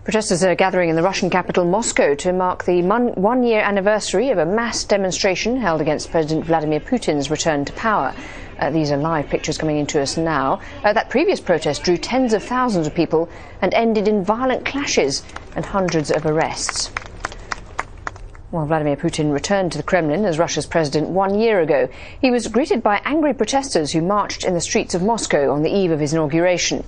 Protesters are gathering in the Russian capital Moscow to mark the one-year anniversary of a mass demonstration held against President Vladimir Putin's return to power. These are live pictures coming into us now. That previous protest drew tens of thousands of people and ended in violent clashes and hundreds of arrests. Well, Vladimir Putin returned to the Kremlin as Russia's president 1 year ago. He was greeted by angry protesters who marched in the streets of Moscow on the eve of his inauguration.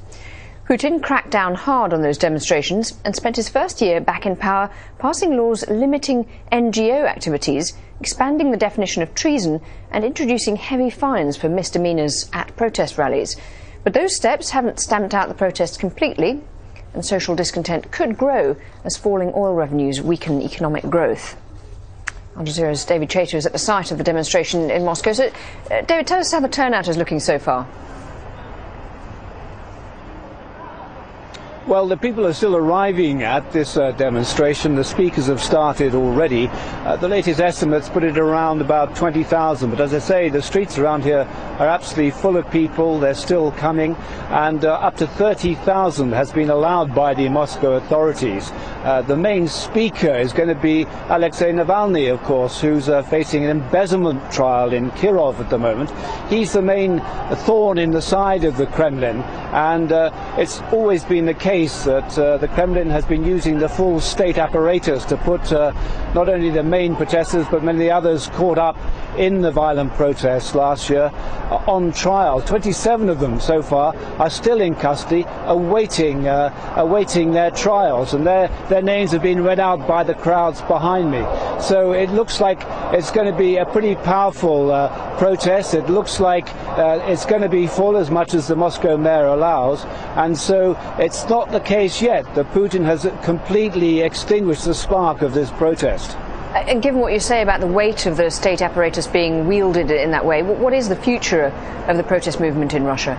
Putin cracked down hard on those demonstrations and spent his first year back in power passing laws limiting NGO activities, expanding the definition of treason and introducing heavy fines for misdemeanours at protest rallies. But those steps haven't stamped out the protests completely, and social discontent could grow as falling oil revenues weaken economic growth. Al Jazeera's David Chater is at the site of the demonstration in Moscow. So, David, tell us how the turnout is looking so far. Well, the people are still arriving at this demonstration. The speakers have started already. The latest estimates put it around about 20,000. But as I say, the streets around here are absolutely full of people. They're still coming. And up to 30,000 has been allowed by the Moscow authorities. The main speaker is going to be Alexei Navalny, of course, who's facing an embezzlement trial in Kirov at the moment. He's the main thorn in the side of the Kremlin. And it's always been the case that the Kremlin has been using the full state apparatus to put not only the main protesters but many others caught up in the violent protests last year on trial. 27 of them so far are still in custody awaiting their trials, and their names have been read out by the crowds behind me. So it looks like it's going to be a pretty powerful protest. It looks like it's going to be full as much as the Moscow mayor allows, and so it's not the case yet that Putin has completely extinguished the spark of this protest. And given what you say about the weight of the state apparatus being wielded in that way, what is the future of the protest movement in Russia?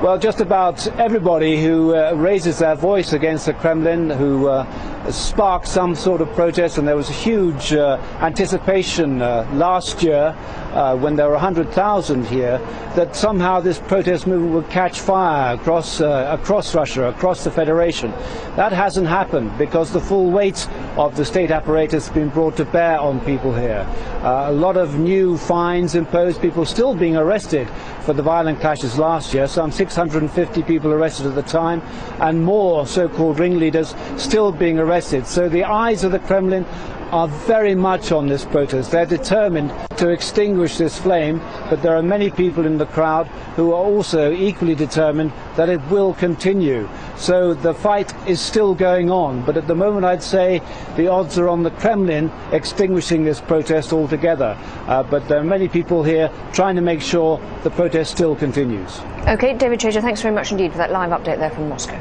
Well, just about everybody who raises their voice against the Kremlin, who sparks some sort of protest, and there was a huge anticipation last year when there were 100,000 here, that somehow this protest movement would catch fire across Russia, across the Federation. That hasn't happened because the full weight of the state apparatus has been brought to bear on people here. A lot of new fines imposed, people still being arrested for the violent clashes last year, some 650 people arrested at the time, and more so-called ringleaders still being arrested. So the eyes of the Kremlin are very much on this protest. They're determined to extinguish this flame, but there are many people in the crowd who are also equally determined that it will continue. So the fight is still going on, but at the moment I'd say the odds are on the Kremlin extinguishing this protest altogether. But there are many people here trying to make sure the protest still continues. OK, David Chater, thanks very much indeed for that live update there from Moscow.